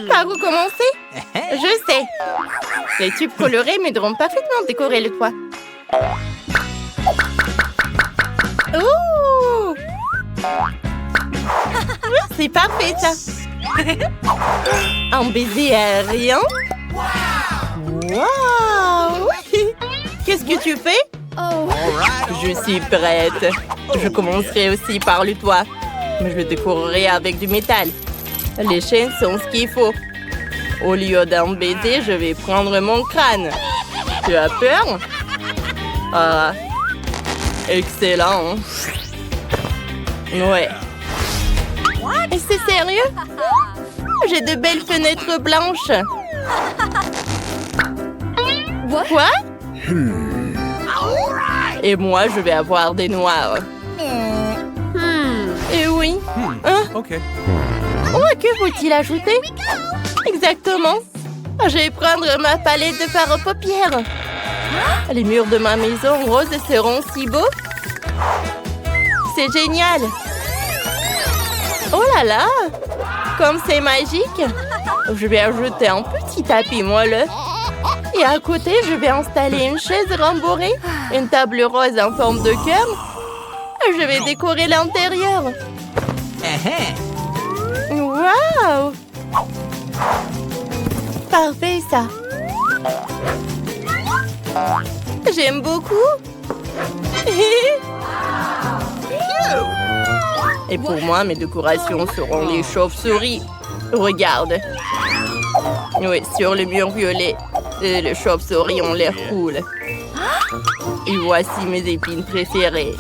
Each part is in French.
Par où commencer? Je sais. Les tubes colorés m'aideront parfaitement à décorer le toit. Oh! C'est parfait, ça. Un baiser aérien. Wow! Qu'est-ce que tu fais? Oh. Je suis prête. Je commencerai aussi par le toit. Mais je le décorerai avec du métal. Les chaînes sont ce qu'il faut. Au lieu d'un baiser, je vais prendre mon crâne. Tu as peur? Ah, excellent. Ouais. C'est sérieux? J'ai de belles fenêtres blanches. Quoi? Et moi, je vais avoir des noirs. Et oui. Hein? OK. Oh, que faut-il ajouter? Exactement. Je vais prendre ma palette de fard aux paupières. Les murs de ma maison rose seront si beaux. C'est génial. Oh là là! Comme c'est magique! Je vais ajouter un petit tapis moelleux. Et à côté, je vais installer une chaise rembourrée, une table rose en forme de cœur. Je vais décorer l'intérieur. Wow! Parfait, ça. J'aime beaucoup. Et pour moi, mes décorations seront les chauves-souris. Regarde. Oui, sur le mur violet, les chauves-souris ont l'air cool. Et voici mes épines préférées.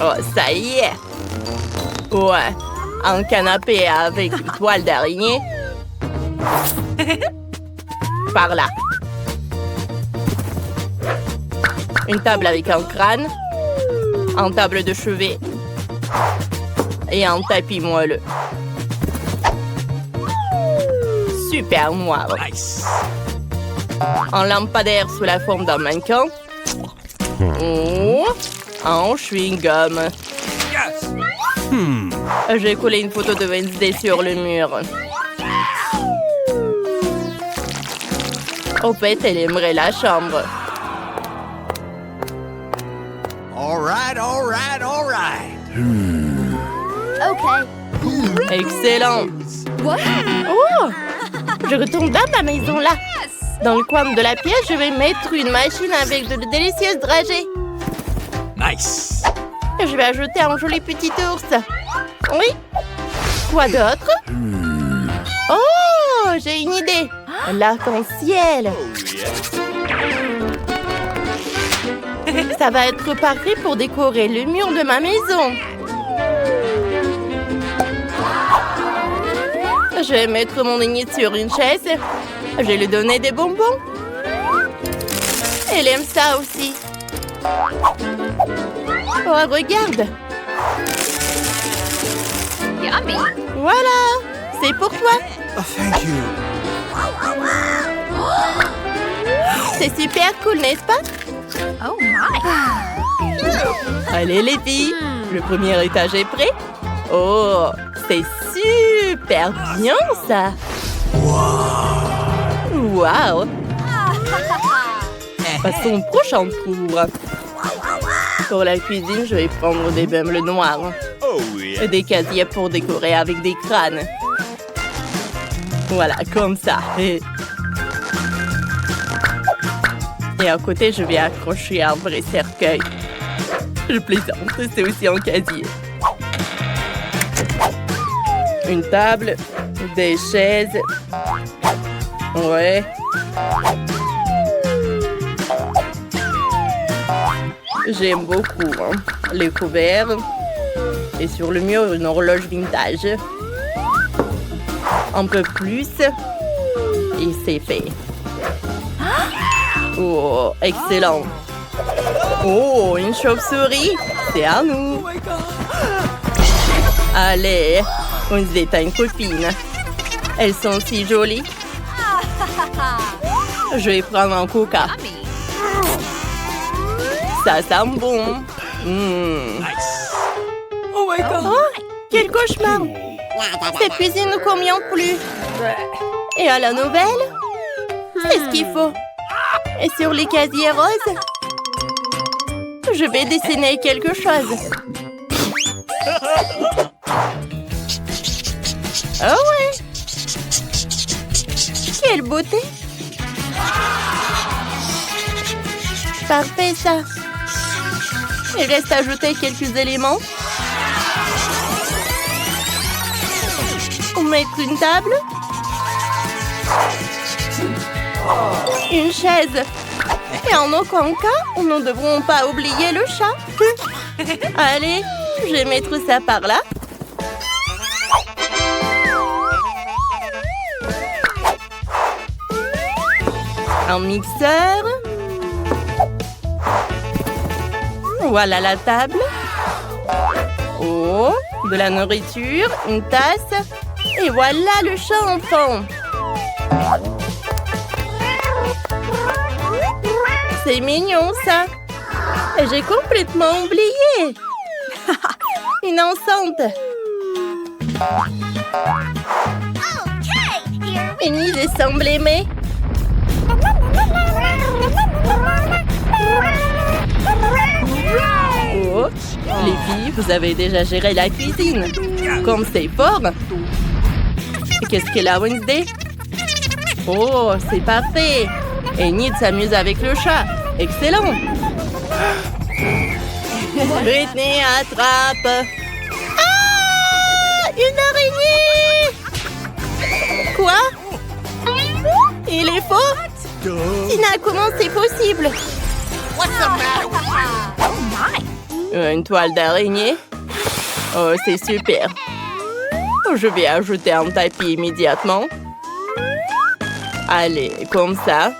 Oh, ça y est. Ouais, un canapé avec une toile d'araignée. Par là. Une table avec un crâne. Une table de chevet. Et un tapis moelleux. Super noir. Nice. Un lampadaire sous la forme d'un mannequin. Oh, un chewing-gum. Yes. J'ai collé une photo de Wednesday sur le mur. Au fait, elle aimerait la chambre. All right, all right, all right. OK. Excellent. What? Oh! Je retourne dans ma maison là. Dans le coin de la pièce, je vais mettre une machine avec de délicieuses dragées. Nice. Je vais ajouter un joli petit ours. Oui. Quoi d'autre? Oh, j'ai une idée. L'arc-en-ciel. Ça va être parfait pour décorer le mur de ma maison. Je vais mettre mon aîné sur une chaise. Je vais lui donner des bonbons. Elle aime ça aussi. Oh, regarde. Yummy. Voilà. C'est pour toi. Oh, thank you. C'est super cool, n'est-ce pas? Oh my. Allez, les filles. Le premier étage est prêt. Oh, c'est super bien, ça. Wow. Passons au prochain tour. Pour la cuisine, je vais prendre des meubles noirs. Oh, yeah. Et des casiers pour décorer avec des crânes. Voilà, comme ça. Et à côté, je vais accrocher un vrai cercueil. Je plaisante, c'est aussi un casier. Une table, des chaises. Ouais. J'aime beaucoup les couverts. Et sur le mur, une horloge vintage. Un peu plus. Et c'est fait. Oh, excellent. Oh, une chauve-souris. C'est à nous. Allez, on se détend une copine. Elles sont si jolies. Je vais prendre un coca. Ça sent bon. Nice. Oh, quel cauchemar. Cette cuisine ne convient plus. Et à la nouvelle? C'est ce qu'il faut. Et sur les casiers roses? Je vais dessiner quelque chose. Oh ouais! Quelle beauté! Parfait ça! Il reste à ajouter quelques éléments. On met une table. Une chaise. Et en aucun cas, nous ne devrons pas oublier le chat. Allez, je vais mettre ça par là. Un mixeur. Voilà la table. Oh, de la nourriture, une tasse. Et voilà le chat enfant. C'est mignon ça. J'ai complètement oublié. Une enceinte. Enid semble aimer. Oh, les filles, vous avez déjà géré la cuisine. Comme c'est fort. Qu'est-ce qu'elle a, Wednesday? Oh, c'est parfait. Enid s'amuse avec le chat. Excellent. Britney attrape. Ah! Une araignée! Quoi? Il est faux? Tina, comment c'est possible? Une toile d'araignée? Oh, c'est super. Je vais ajouter un tapis immédiatement. Allez, comme ça.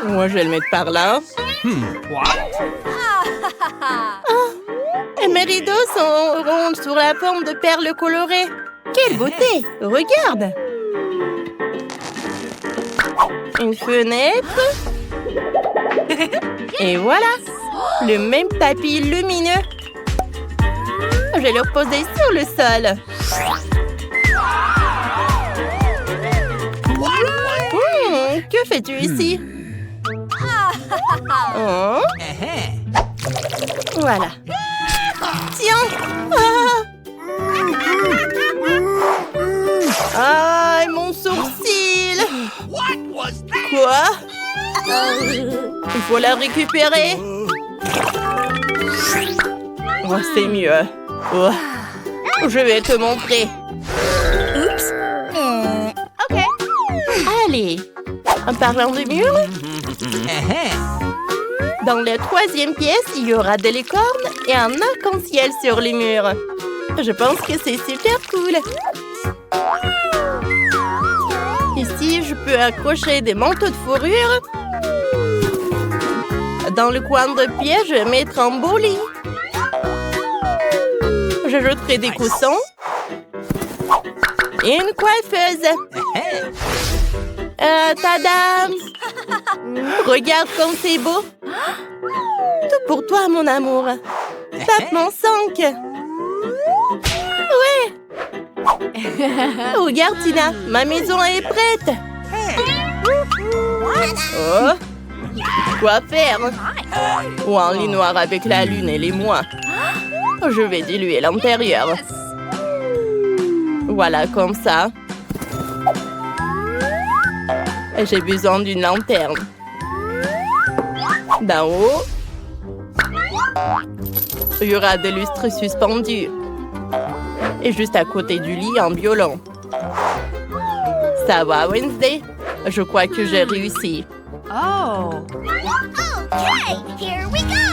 Moi, je vais le mettre par là. Et mes rideaux sont ronds sur la forme de perles colorées. Quelle beauté! Regarde! Une fenêtre. Et voilà! Le même tapis lumineux. Je vais le reposer sur le sol. Que fais-tu ici? Oh. Voilà. Tiens! Ah, mon sourcil! Quoi? Il faut la récupérer. Oh, c'est mieux. Oh. Je vais te montrer. Oups. Ok. Allez. En parlant de mur, dans la troisième pièce, il y aura des licornes et un arc-en-ciel sur les murs. Je pense que c'est super cool. Ici, je peux accrocher des manteaux de fourrure. Dans le coin de pied, je vais mettre un beau lit. J'ajouterai des coussins et une coiffeuse. Tadam! Regarde comme c'est beau. Tout pour toi, mon amour. Tape mon 5. Ouais. Regarde, Tina, ma maison est prête. Oh. Quoi faire? Ou un lit noir avec la lune et les mois. Je vais diluer l'intérieur. Voilà, comme ça. J'ai besoin d'une lanterne. D'en haut, il y aura des lustres suspendus. Et juste à côté du lit, un violon. Ça va, Wednesday? Je crois que j'ai réussi. Oh. Okay, here we go.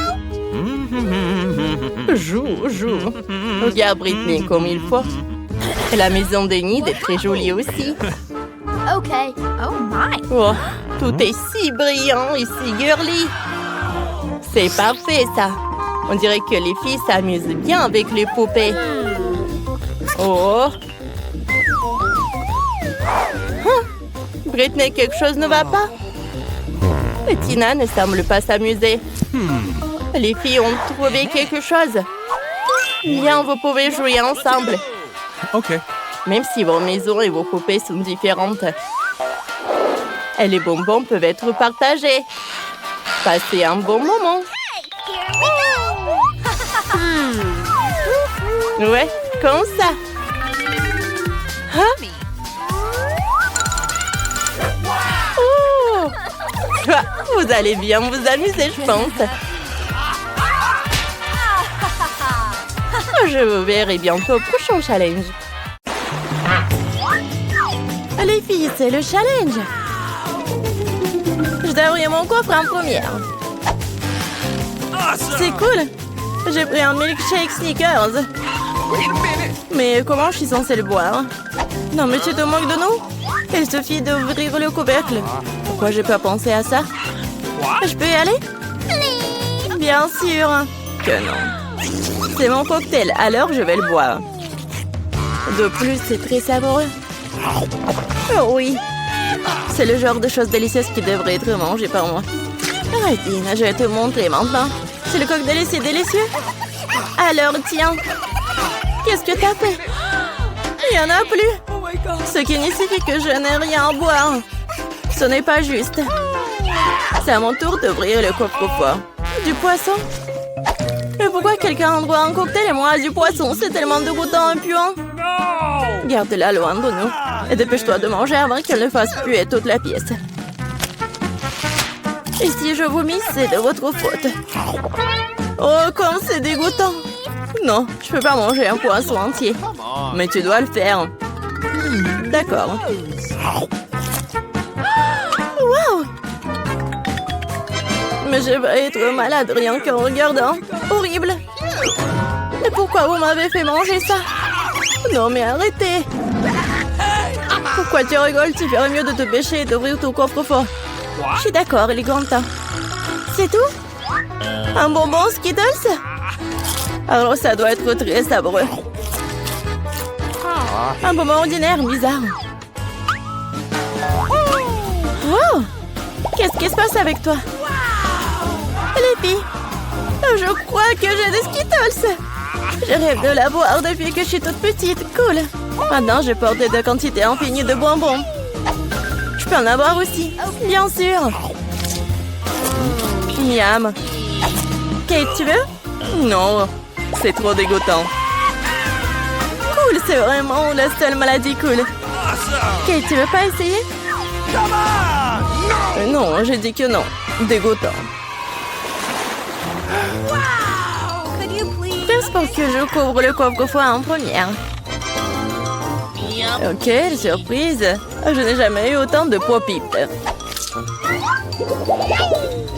Joue. Regarde Britney comme il faut. Et la maison d'Enid est très jolie aussi. Okay. Oh my. Oh, tout est si brillant et si girly. C'est parfait, ça. On dirait que les filles s'amusent bien avec les poupées. Oh. Britney, quelque chose ne va pas? Et Tina ne semble pas s'amuser. Les filles ont trouvé quelque chose. Bien, vous pouvez jouer ensemble. Okay. Même si vos maisons et vos poupées sont différentes. Et les bonbons peuvent être partagés. Passez un bon moment. Ouais, comme ça. Hein? Oh! Ah, vous allez bien vous amuser, je pense. Je vous verrai bientôt au prochain challenge. Les filles, c'est le challenge. Je dois ouvrir mon coffre en première. C'est cool. J'ai pris un milkshake Snickers. Mais comment je suis censée le boire? Non, mais tu te moques de nous? Il suffit d'ouvrir le couvercle. Pourquoi j'ai pas pensé à ça? Je peux y aller? Bien sûr que non. C'est mon cocktail, alors je vais le boire. De plus, c'est très savoureux. Oh oui. C'est le genre de choses délicieuses qui devrait être mangées par moi. Arrêtez, je vais te montrer maintenant. C'est le cocktail, c'est délicieux. Alors, tiens. Qu'est-ce que t'as fait? Il n'y en a plus. Ce qui signifie que je n'ai rien à boire. Ce n'est pas juste. C'est à mon tour d'ouvrir le coffre-fort. Du poisson? Mais pourquoi quelqu'un a droit à un cocktail et moi du poisson? C'est tellement dégoûtant et puant. Garde-la loin de nous. Et dépêche-toi de manger avant qu'elle ne fasse puer toute la pièce. Et si je vomis, c'est de votre faute. Oh, comme c'est dégoûtant. Non, je peux pas manger un poisson entier. Mais tu dois le faire. D'accord. Wow! Mais je vais être malade rien qu'en regardant. Horrible. Et pourquoi vous m'avez fait manger ça? Non, mais arrêtez. Pourquoi tu rigoles? Tu ferais mieux de te pêcher et d'ouvrir ton coffre-fort. Je suis d'accord, il est grand temps. C'est tout? Un bonbon Skittles? Alors ça doit être très savoureux. Un bonbon ordinaire, bizarre. Wow! Qu'est-ce qui se passe avec toi? Les filles, je crois que j'ai des Skittles. Je rêve de l'avoir depuis que je suis toute petite. Cool. Maintenant, je porte de quantités infinies de bonbons. Je peux en avoir aussi, bien sûr. Miam. Kate, tu veux? Non, c'est trop dégoûtant. Cool, c'est vraiment la seule maladie cool. Kate, tu veux pas essayer? Non, j'ai dit que non. Dégoûtant. Pense pour que je couvre le coffre-fort en première. Oh, quelle surprise! Je n'ai jamais eu autant de pop-it.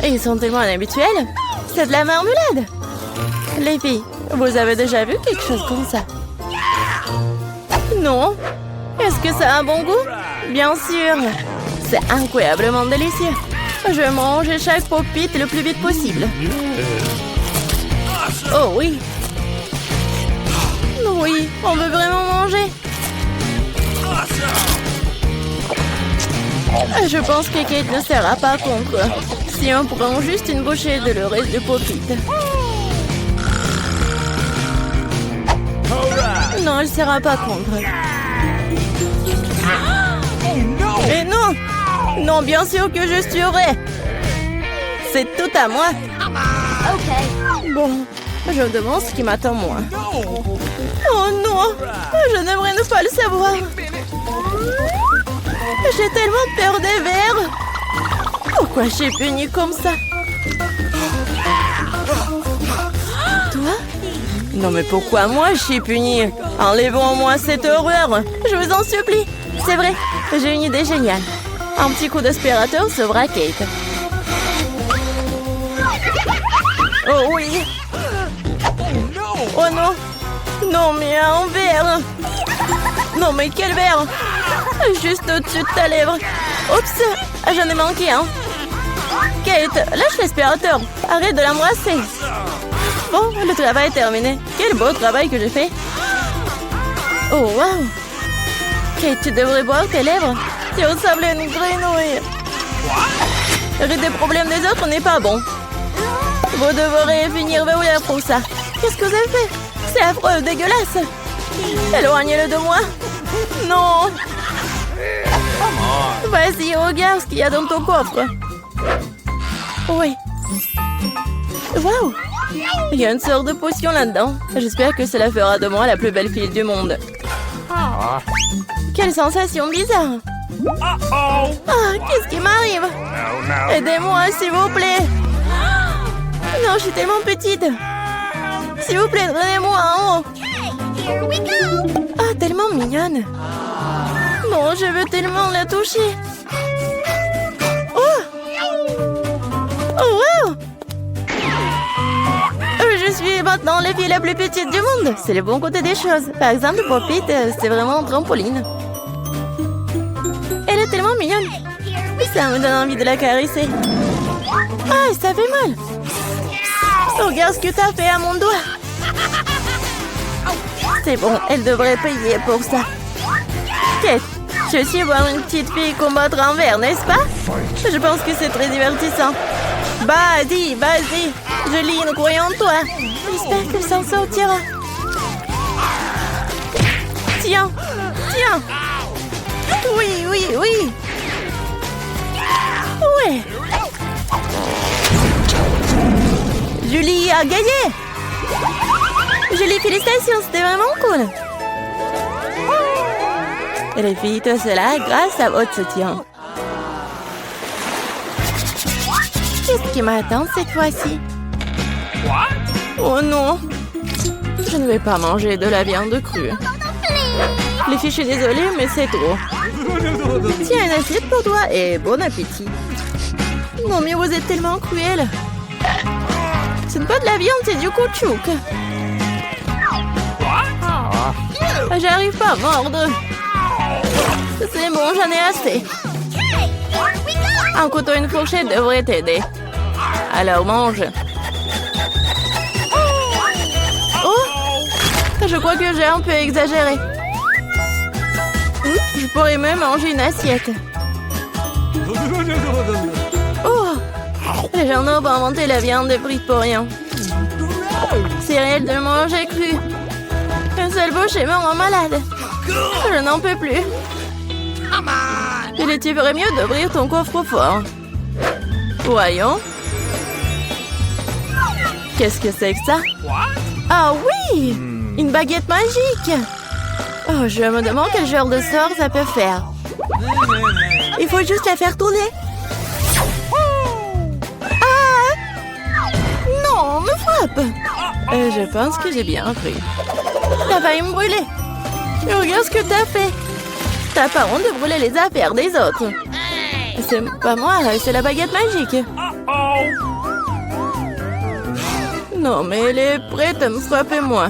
Ils sont tellement inhabituels. C'est de la marmelade. Les filles, vous avez déjà vu quelque chose comme ça? Non? Est-ce que ça a un bon goût? Bien sûr. C'est incroyablement délicieux. Je vais manger chaque pop-it le plus vite possible. Oh oui. Oui, on veut vraiment manger. Je pense que Kate ne sera pas contre. Si on prend juste une bouchée de le reste de pop-it. Non, elle ne sera pas contre. Et non! Non, bien sûr que je suivrai. C'est tout à moi. Bon, je me demande ce qui m'attend moi. Oh non! Je n'aimerais ne pas le savoir. J'ai tellement peur des vers. Pourquoi je suis punie comme ça? Toi? Non mais pourquoi moi je suis punie? Enlevons-moi cette horreur. Je vous en supplie. C'est vrai, j'ai une idée géniale. Un petit coup d'aspirateur sauvera Kate. Oh oui. Oh non. Non mais un verre. Non mais quel verre? Juste au-dessus de ta lèvre. Oups, j'en ai manqué un. Kate, lâche l'aspirateur. Arrête de l'embrasser. Bon, le travail est terminé. Quel beau travail que j'ai fait. Oh wow. Kate, tu devrais boire tes lèvres. Tu ressembles à une grenouille. Rire des problèmes des autres n'est pas bon. Vous devrez finir verrouillère pour ça. Qu'est-ce que vous avez fait? C'est affreux, dégueulasse. Éloignez-le de moi. Non. Vas-y, regarde ce qu'il y a dans ton coffre. Oui. Waouh. Il y a une sorte de potion là-dedans. J'espère que cela fera de moi la plus belle fille du monde. Quelle sensation bizarre. Ah, qu'est-ce qui m'arrive? Aidez-moi, s'il vous plaît. Non, je suis tellement petite. S'il vous plaît, donnez-moi en haut. Here we go. Ah, tellement mignonne. Non, je veux tellement la toucher. Oh! Oh, wow! Je suis maintenant la fille la plus petite du monde. C'est le bon côté des choses. Par exemple, Popit, c'est vraiment un trampoline. Elle est tellement mignonne. Ça me donne envie de la caresser. Ah, ça fait mal. Regarde ce que t'as fait à mon doigt. C'est bon, elle devrait payer pour ça. Kate, je suis voir une petite fille combattre un verre, n'est-ce pas? Je pense que c'est très divertissant. Vas-y, vas-y. Julie, nous croyons en toi. J'espère qu'elle s'en sortira. Tiens, tiens. Oui, oui, oui. Ouais. Julie a gagné. Julie, félicitations, c'était vraiment cool. Et les filles, tout cela grâce à votre soutien. Qu'est-ce qui m'attend cette fois-ci? Oh non. Je ne vais pas manger de la viande crue. Les filles, je suis désolée, mais c'est trop. Tiens, une assiette pour toi et bon appétit. Non, mais vous êtes tellement cruel. Ce n'est pas de la viande, c'est du caoutchouc. J'arrive pas à mordre. C'est bon, j'en ai assez. Un couteau et une fourchette devraient t'aider. Alors mange. Oh! Je crois que j'ai un peu exagéré. Je pourrais même manger une assiette. Oh! Les gens ont inventé la viande frite pour rien. C'est réel de manger cru. Un seul bouchée me rend malade. Je n'en peux plus. Tu ferais mieux d'ouvrir ton coffre-fort. Voyons. Qu'est-ce que c'est que ça? Ah oui! Une baguette magique! Oh, je me demande quel genre de sort ça peut faire. Il faut juste la faire tourner. Ah! Non, me frappe! Je pense que j'ai bien pris. T'as failli me brûler. Regarde ce que t'as fait. T'as pas honte de brûler les affaires des autres. C'est pas moi, c'est la baguette magique. Non, mais elle est prête à me frapper moi.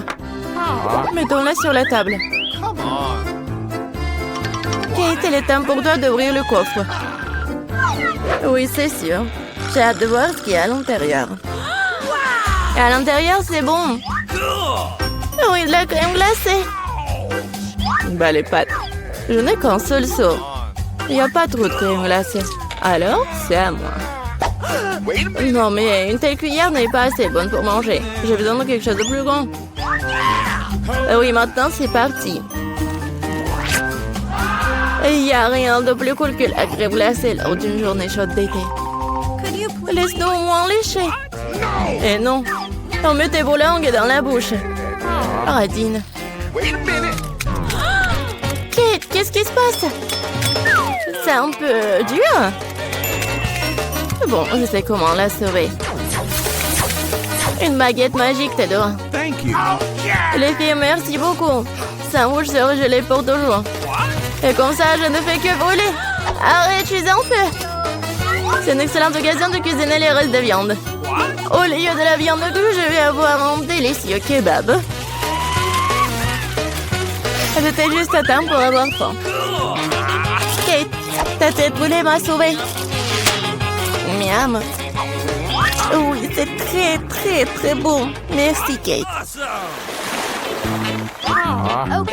Mettons-la sur la table. Kate, il est temps pour toi d'ouvrir le coffre. Oui, c'est sûr. J'ai hâte de voir ce qu'il y a à l'intérieur. À l'intérieur, c'est bon. Oui, de la crème glacée. Bah, les pâtes. Je n'ai qu'un seul seau. Il n'y a pas trop de crème glacée. Alors, c'est à moi. Non, mais une telle cuillère n'est pas assez bonne pour manger. J'ai besoin de quelque chose de plus grand. Oui, maintenant, c'est parti. Il n'y a rien de plus cool que la crème glacée lors d'une journée chaude d'été. Laisse-nous au moins lécher. Et non, on met tes vos langues dans la bouche. Radine. Kate, qu'est-ce qui se passe? C'est un peu dur. Bon, je sais comment la sauver. Une baguette magique t'aidera. Les filles, merci beaucoup. Ça rouge sera gelé pour toujours. Et comme ça, je ne fais que brûler. Arrête, je suis en feu. C'est une excellente occasion de cuisiner les restes de viande. Au lieu de la viande crue, je vais avoir un délicieux kebab. J'étais juste à temps pour avoir faim. Kate, ta tête brûlée m'a sauvée. Miam. Oui, c'est très, très, très bon. Merci, Kate.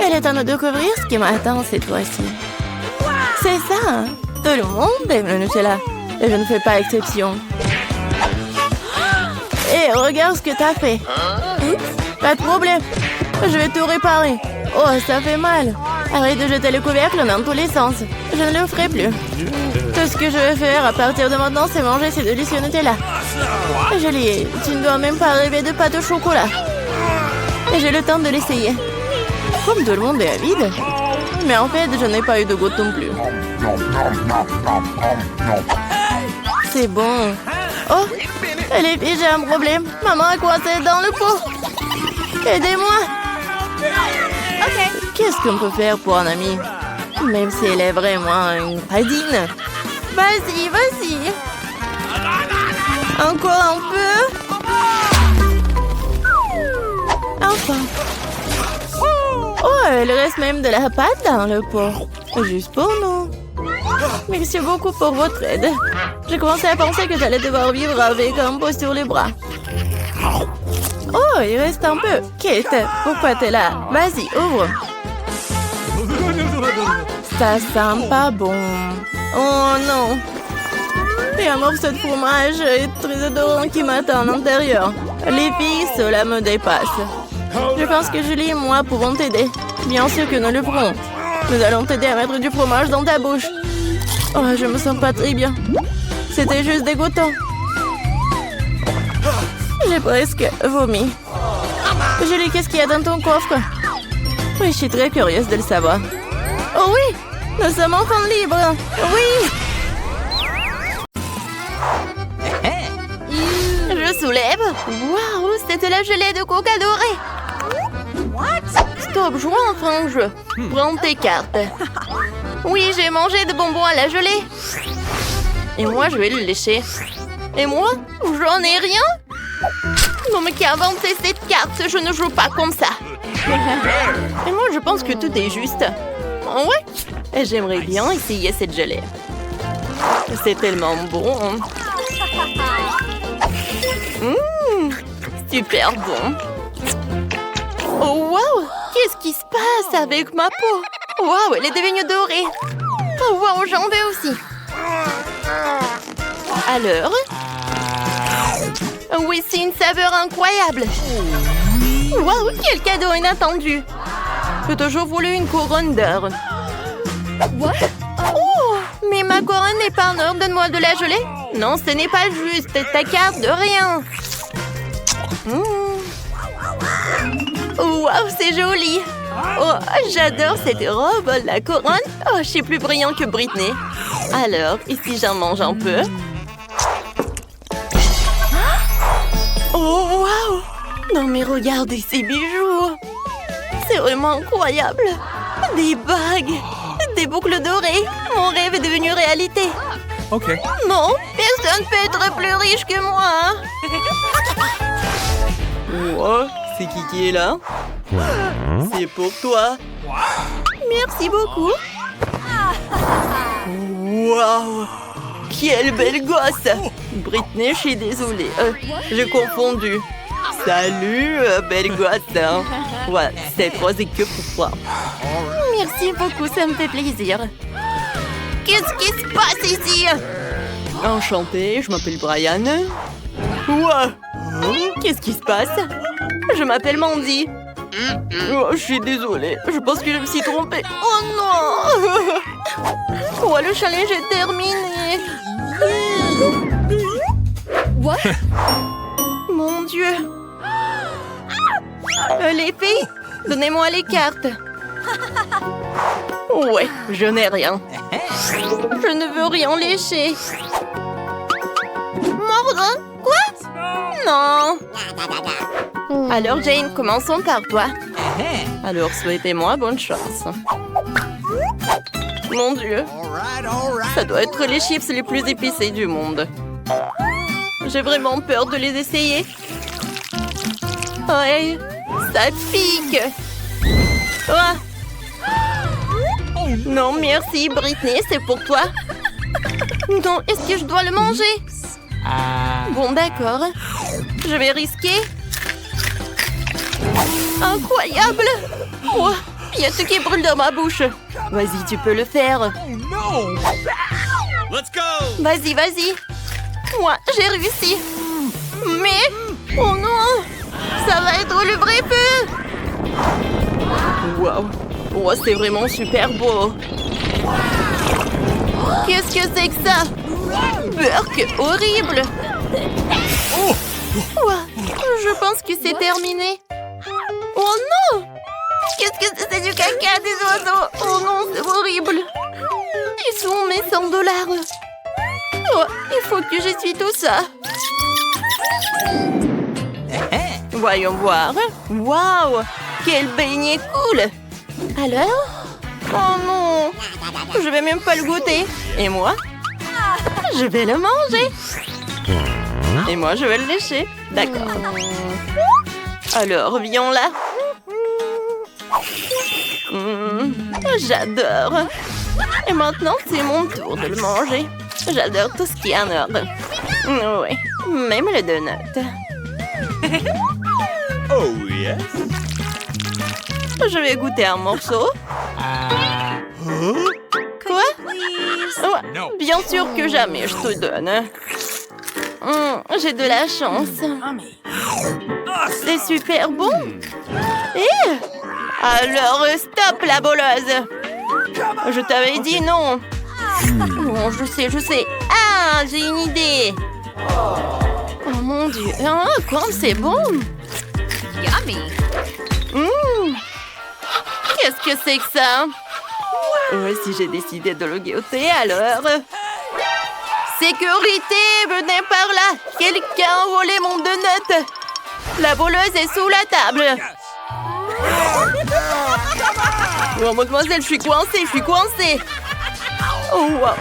Elle est temps de découvrir ce qui m'attend cette fois-ci. C'est ça, hein? Tout le monde aime le Nutella. Et je ne fais pas exception. Et regarde ce que t'as fait. Pas de problème. Je vais tout réparer. Oh, ça fait mal. Arrête de jeter le couvercle dans tous les sens. Je ne le ferai plus. Tout ce que je vais faire à partir de maintenant, c'est manger ces délicieux Nutella. Julie, tu ne dois même pas rêver de pâte au chocolat. Et j'ai le temps de l'essayer. Comme tout le monde est avide. Mais en fait, je n'ai pas eu de goutte non plus. C'est bon. Oh, les filles, j'ai un problème. Maman a coincé dans le pot. Aidez-moi. Okay. Qu'est-ce qu'on peut faire pour un ami? Même si elle est vraiment une radine. Vas-y, vas-y. Encore un peu. Enfin. Oh, il reste même de la pâte dans le pot. Juste pour nous. Merci beaucoup pour votre aide. J'ai commencé à penser que j'allais devoir vivre avec un pot sur les bras. Oh, il reste un peu. Kate, pourquoi t'es là? Vas-y, ouvre. Ça sent pas bon. Oh non. Il y a un morceau de fromage très odorant qui m'attend à l'intérieur. Les filles, cela me dépasse. Je pense que Julie et moi pouvons t'aider. Bien sûr que nous le ferons. Nous allons t'aider à mettre du fromage dans ta bouche. Oh, je me sens pas très bien. C'était juste dégoûtant. J'ai presque vomi. Julie, qu'est-ce qu'il y a dans ton coffre? Oui, je suis très curieuse de le savoir. Oh oui, nous sommes enfin libres. Oui. Je soulève. Waouh, c'était la gelée de coca dorée. Stop, jouons enfin au jeu. Prends tes cartes. Oui, j'ai mangé de bonbons à la gelée. Et moi, je vais le lécher. Et moi, j'en ai rien. Non, mais qui a inventé cette carte? Je ne joue pas comme ça. Et moi, je pense que tout est juste. Ouais. Et j'aimerais bien essayer cette gelée. C'est tellement bon. Super bon. Oh, wow! Qu'est-ce qui se passe avec ma peau? Wow, elle est devenue dorée. Oh, wow, j'en veux aussi. Alors? Oui, c'est une saveur incroyable. Wow, quel cadeau inattendu. J'ai toujours voulu une couronne d'or. Oh, mais ma couronne n'est pas en or. Donne-moi de la gelée. Non, ce n'est pas juste. Ta carte de rien. Wow, c'est joli. Oh, j'adore cette robe. La couronne. Oh, je suis plus brillant que Britney. Alors, ici, j'en mange un peu. Oh, wow! Non, mais regardez ces bijoux! C'est vraiment incroyable! Des bagues! Des boucles dorées! Mon rêve est devenu réalité! OK. Non, personne ne peut être plus riche que moi! Wow, c'est qui est là? C'est pour toi! Merci beaucoup! Wow! Quelle belle gosse! Britney, je suis désolée. J'ai confondu. Salut, belle gosse. Ouais, cette rose est que pour toi. Merci beaucoup, ça me fait plaisir. Qu'est-ce qui se passe ici? Enchantée, je m'appelle Brian. Ouais. Qu'est-ce qui se passe? Je m'appelle Mandy. Oh, je suis désolée. Je pense que je me suis trompée. Oh non! Oh, le challenge est terminé. What? Mon Dieu. Les filles, donnez-moi les cartes. Ouais, je n'ai rien. Je ne veux rien lécher. Mordre? Quoi? Non. Alors Jane, commençons par toi. Alors souhaitez-moi bonne chance. Mon Dieu, ça doit être les chips les plus épicés du monde. J'ai vraiment peur de les essayer. Ouais, ça pique. Oh. Non, merci, Britney, c'est pour toi. Non, est-ce que je dois le manger? Bon, d'accord. Je vais risquer. Incroyable! Oh, il y a tout qui brûle dans ma bouche. Vas-y, tu peux le faire. Let's go! Vas-y, vas-y. Moi, j'ai réussi. Mais... Oh non! Ça va être le vrai feu! Oh, c'est vraiment super beau. Qu'est-ce que c'est que ça? Burk, horrible. Ouah, je pense que c'est terminé. Oh non! Qu'est-ce que c'est du caca des oiseaux? Oh non, c'est horrible. Ils sont mes 100 $. Oh, il faut que j'essuie tout ça. Voyons voir. Waouh! Quel beignet cool! Alors? Oh non! Je vais même pas le goûter. Et moi? Je vais le manger. Et moi, je vais le lécher. D'accord. Alors, viens là. J'adore. Et maintenant, c'est mon tour de le manger. J'adore tout ce qui est en ordre. Oui, même le donut. Oh, yes. Je vais goûter un morceau. Quoi? Ouais, No. bien sûr que jamais je te donne. J'ai de la chance. C'est super bon. Eh? Alors, stop la boleuse. Je t'avais dit non. Bon, je sais. Ah, j'ai une idée. Oh mon Dieu. Ah, quand c'est bon. Yummy. Qu'est-ce que c'est que ça? Si j'ai décidé de le goûter, alors... Sécurité, venez par là. Quelqu'un a volé mon donut. La voleuse est sous la table. Oh, mademoiselle, je suis coincée. Oh, wow.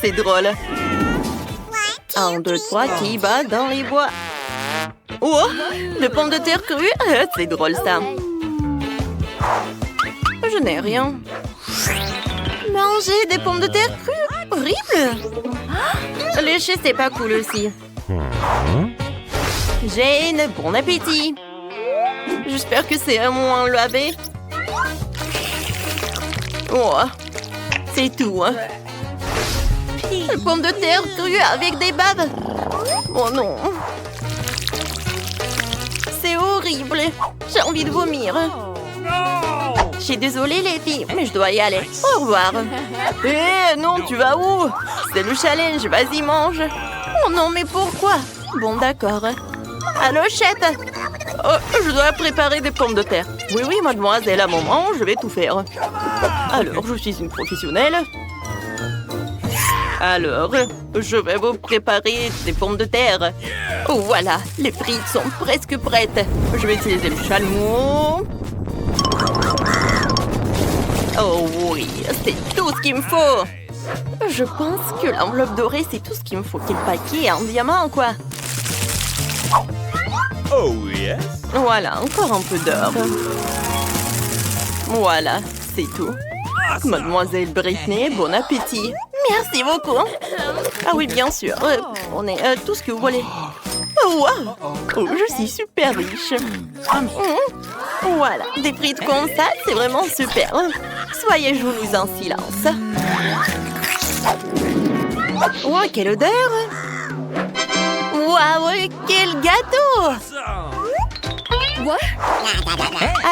C'est drôle. 1, 2, 3, qui bat dans les bois? Oh, de pommes de terre crues. C'est drôle, ça. Je n'ai rien. Manger des pommes de terre crues? Horrible. Lécher, c'est pas cool aussi. Jane, bon appétit. J'espère que c'est moins lavé. Oh, c'est tout. Hein. Pommes de terre crues avec des baves. Oh non. C'est horrible. J'ai envie de vomir. Je suis désolée les filles, mais je dois y aller. Au revoir. Non, tu vas où? C'est le challenge, vas-y mange. Oh non, mais pourquoi? Bon, d'accord. Allô, chef? Oh, je dois préparer des pommes de terre. Oui, mademoiselle, à moment, je vais tout faire. Alors, je suis une professionnelle. Alors, je vais vous préparer des pommes de terre. Oh, voilà, les frites sont presque prêtes. Je vais utiliser le chalumeau. Oh oui, c'est tout ce qu'il me faut. Je pense que l'enveloppe dorée, c'est tout ce qu'il me faut. Quel paquet en diamant, quoi. Oh, yes. Voilà, encore un peu d'or. Voilà, c'est tout. Mademoiselle Britney, bon appétit. Merci beaucoup. Ah oui, bien sûr. On est tout ce que vous voulez. Oh, wow. Oh, je suis super riche. Voilà, des frites comme ça, c'est vraiment super. Soyez jalouse en silence. Oh, quelle odeur! Waouh, quel gâteau! What?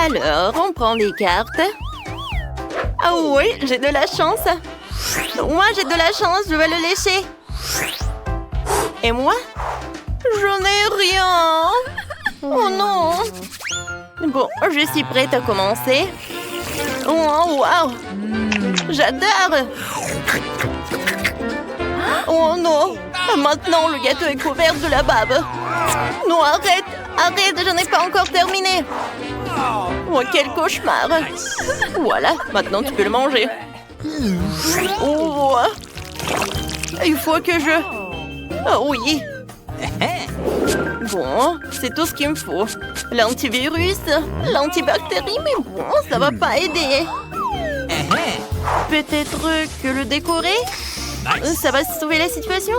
Alors, on prend des cartes. Ah oui, j'ai de la chance. Moi, j'ai de la chance, je vais le lécher. Et moi? J'en ai rien. Oh non. Bon, je suis prête à commencer. Oh, wow. J'adore. Oh non. Maintenant, le gâteau est couvert de la bave. Non, arrête. Arrête, je n'ai pas encore terminé. Oh, quel cauchemar. Voilà, maintenant tu peux le manger. Oh. Il faut que je... Ah oui. Bon, c'est tout ce qu'il me faut. L'antivirus, l'antibactérie, mais bon, ça va pas aider. Peut-être que le décorer, ça va sauver la situation.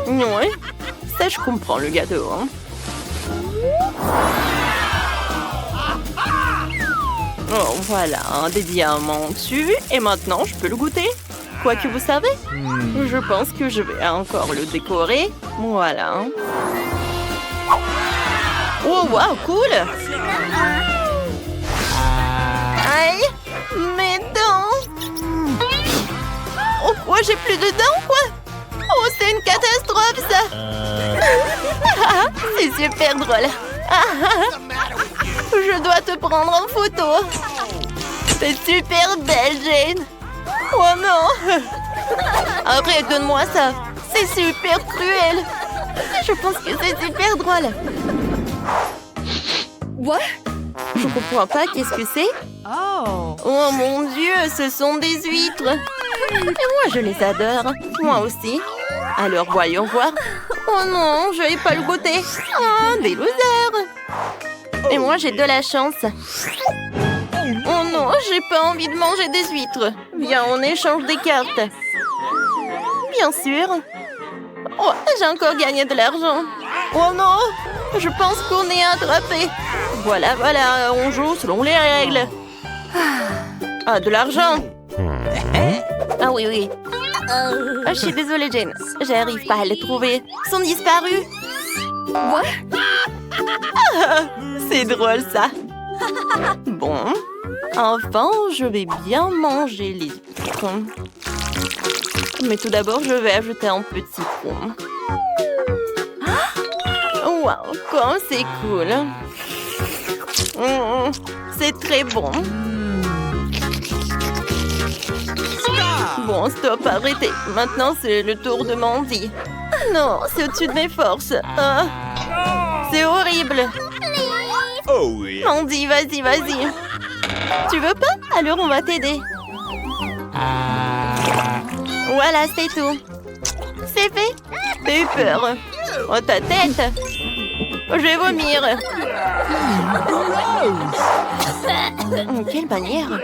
Ouais, ça je comprends le gâteau. Hein. Oh, voilà, des diamants dessus. Et maintenant, je peux le goûter. Quoique vous savez, je pense que je vais encore le décorer. Voilà. Oh, wow, cool. Aïe! Mes dents! Oh quoi, j'ai plus de dents, quoi? Oh, c'est une catastrophe, ça! C'est super drôle! Je dois te prendre en photo! T'es super belle, Jane! Oh non! Arrête, donne-moi ça! C'est super cruel! Je pense que c'est super drôle! What? Je comprends pas, qu'est-ce que c'est? Oh. Oh mon Dieu, ce sont des huîtres! Et moi, je les adore! Moi aussi! Alors, voyons voir! Oh non, je vais pas le goûter! Ah, des losers! Et moi, j'ai de la chance! Oh non, j'ai pas envie de manger des huîtres! Viens, on échange des cartes! Bien sûr! Oh, j'ai encore gagné de l'argent! Oh non! Je pense qu'on est attrapé! Voilà, on joue selon les règles! Ah, de l'argent! Ah oui, oui! Ah, je suis désolée, Jane. J'arrive pas à les trouver. Ils sont disparus! What? C'est drôle, ça! Bon, enfin, je vais bien manger les huîtres. Mais tout d'abord, je vais ajouter un peu de citron. Waouh, comme c'est cool! C'est très bon! Bon, stop, arrêtez. Maintenant, c'est le tour de Mandy. Non, c'est au-dessus de mes forces. Ah, c'est horrible. Oh yeah. Mandy, vas-y, vas-y. Tu veux pas? Alors, on va t'aider. Voilà, c'est tout. C'est fait. T'as eu peur. Oh, ta tête. Je vais vomir. Quelle manière.